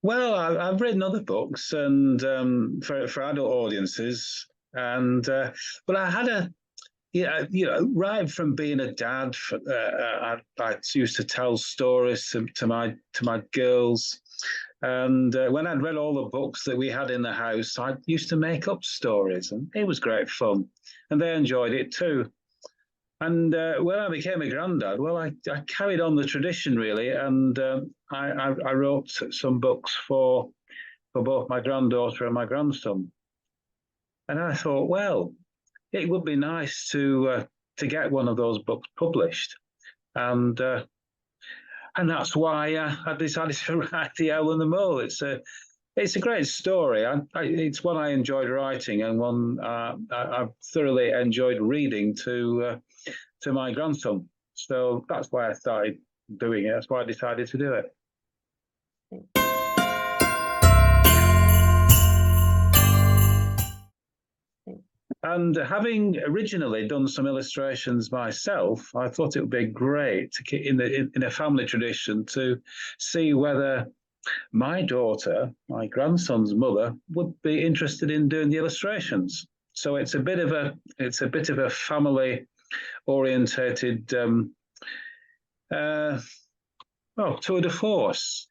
Well, I've written other books and for adult audiences, and but I had a yeah, right from being a dad, I used to tell stories to my girls, and when I'd read all the books that we had in the house, I used to make up stories, and it was great fun, and they enjoyed it too. And when I became a granddad, well, I carried on the tradition really, and I wrote some books for both my granddaughter and my grandson. And I thought, well, it would be nice to get one of those books published, and uh, and that's why I decided to write The Owl and the Mole. It's a great story. It's one I enjoyed writing, and one I've thoroughly enjoyed reading to my grandson. So that's why I started doing it. That's why I decided to do it. And having originally done some illustrations myself, I thought it would be great in a family tradition to see whether my daughter, my grandson's mother, would be interested in doing the illustrations. So it's a bit of a family orientated tour de force.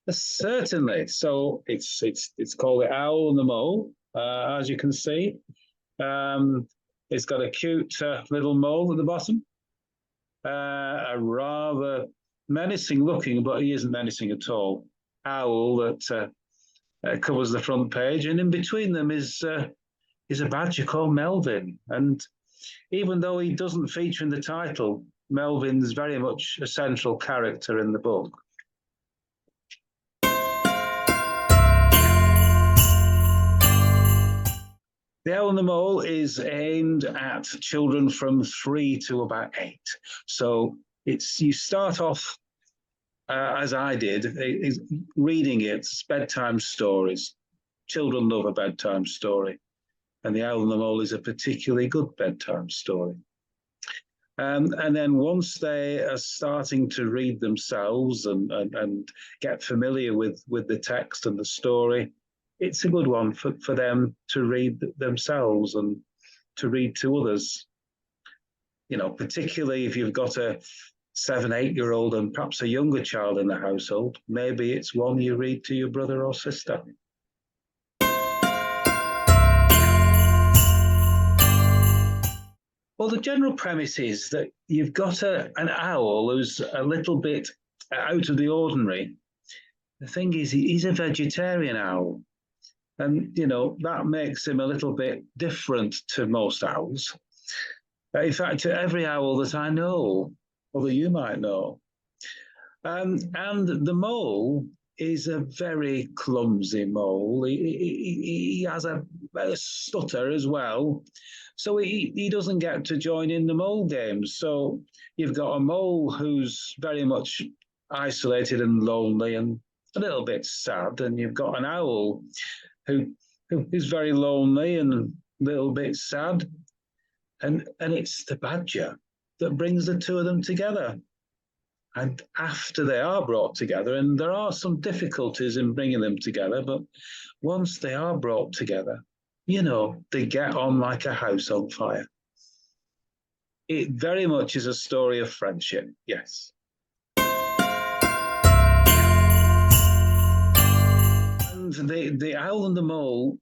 Certainly. So it's called The Owl and the Mole, as you can see. It's got a cute little mole at the bottom, a rather menacing looking, but he isn't menacing at all, owl that covers the front page, and in between them is a badger called Melvin. And even though he doesn't feature in the title, Melvin's very much a central character in the book. The Owl and the Mole is aimed at children from 3 to about 8. So you start off, as I did, reading it. It's bedtime stories. Children love a bedtime story. And The Owl and the Mole is a particularly good bedtime story. And then once they are starting to read themselves and get familiar with the text and the story, it's a good one for them to read themselves and to read to others. Particularly if you've got a 7, 8-year-old and perhaps a younger child in the household, maybe it's one you read to your brother or sister. Well, the general premise is that you've got an owl who's a little bit out of the ordinary. The thing is, he's a vegetarian owl. And, that makes him a little bit different to most owls. In fact, to every owl that I know, or that you might know. And the mole is a very clumsy mole. He has a stutter as well. So he doesn't get to join in the mole games. So you've got a mole who's very much isolated and lonely and a little bit sad. And you've got an owl who is very lonely and a little bit sad. And it's the badger that brings the two of them together. And after they are brought together, and there are some difficulties in bringing them together, but once they are brought together, they get on like a house on fire. It very much is a story of friendship, yes. And the Owl and the Mole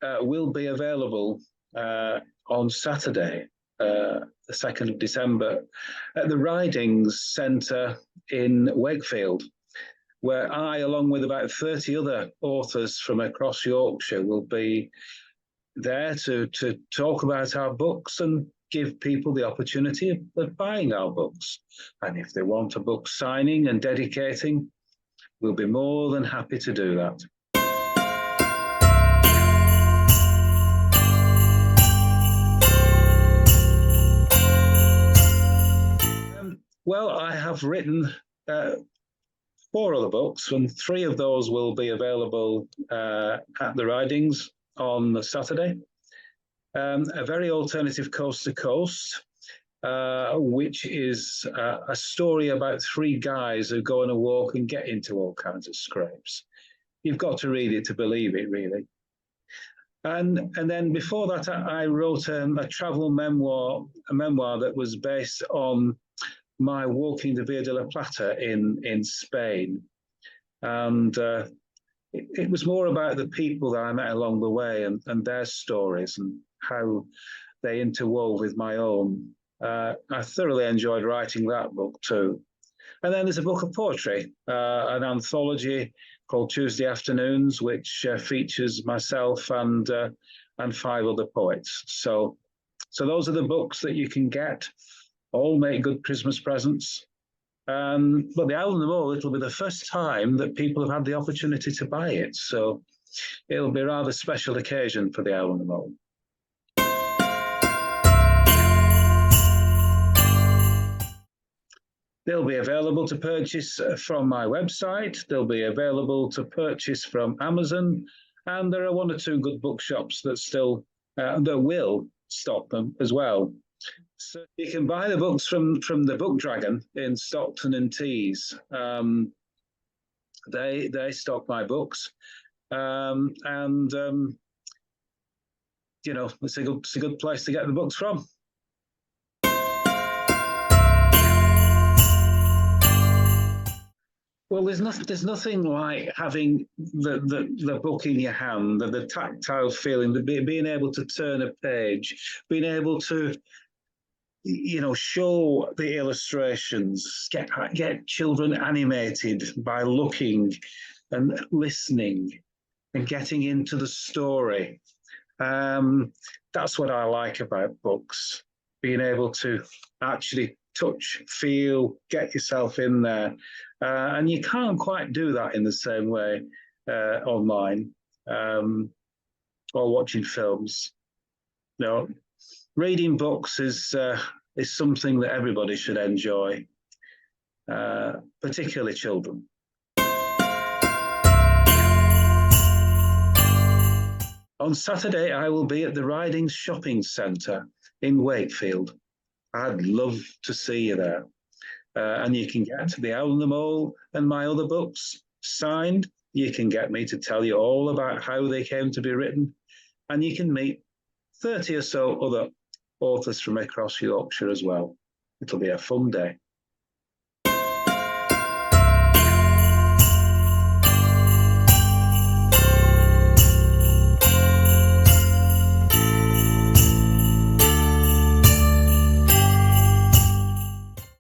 will be available on Saturday, the 2nd of December, at the Ridings Centre in Wakefield, where I, along with about 30 other authors from across Yorkshire, will be there to talk about our books and give people the opportunity of buying our books. And if they want a book signing and dedicating, we'll be more than happy to do that. Well, I have written 4 other books, and 3 of those will be available at the Ridings on Saturday. A very alternative coast to coast, which is a story about three guys who go on a walk and get into all kinds of scrapes. You've got to read it to believe it, really. And then before that, I wrote a travel memoir, a memoir that was based on my walking the Via de la Plata in Spain. And it was more about the people that I met along the way and their stories and how they interwove with my own. I thoroughly enjoyed writing that book too. And then there's a book of poetry, an anthology called Tuesday Afternoons, which features myself and 5 other poets. So those are the books that you can get. All make good Christmas presents. But the Owl and the Mole, it'll be the first time that people have had the opportunity to buy it. So it'll be a rather special occasion for the Owl and the Mole. They'll be available to purchase from my website. They'll be available to purchase from Amazon. And there are 1 or 2 good bookshops that still that will stock them as well. So you can buy the books from the Book Dragon in Stockton and Tees. They stock my books, and you know, it's a good place to get the books from. Well, there's nothing like having the book in your hand, the tactile feeling, being able to turn a page, being able to, you know, show the illustrations, get children animated by looking and listening and getting into the story. That's what I like about books, being able to actually touch, feel, get yourself in there. And you can't quite do that in the same way online or watching films. You know, reading books is something that everybody should enjoy, particularly children. On Saturday, I will be at the Ridings Shopping Centre in Wakefield. I'd love to see you there. And you can get The Owl and the Mole and my other books signed. You can get me to tell you all about how they came to be written. And you can meet 30 or so other authors from across Yorkshire as well. It'll be a fun day.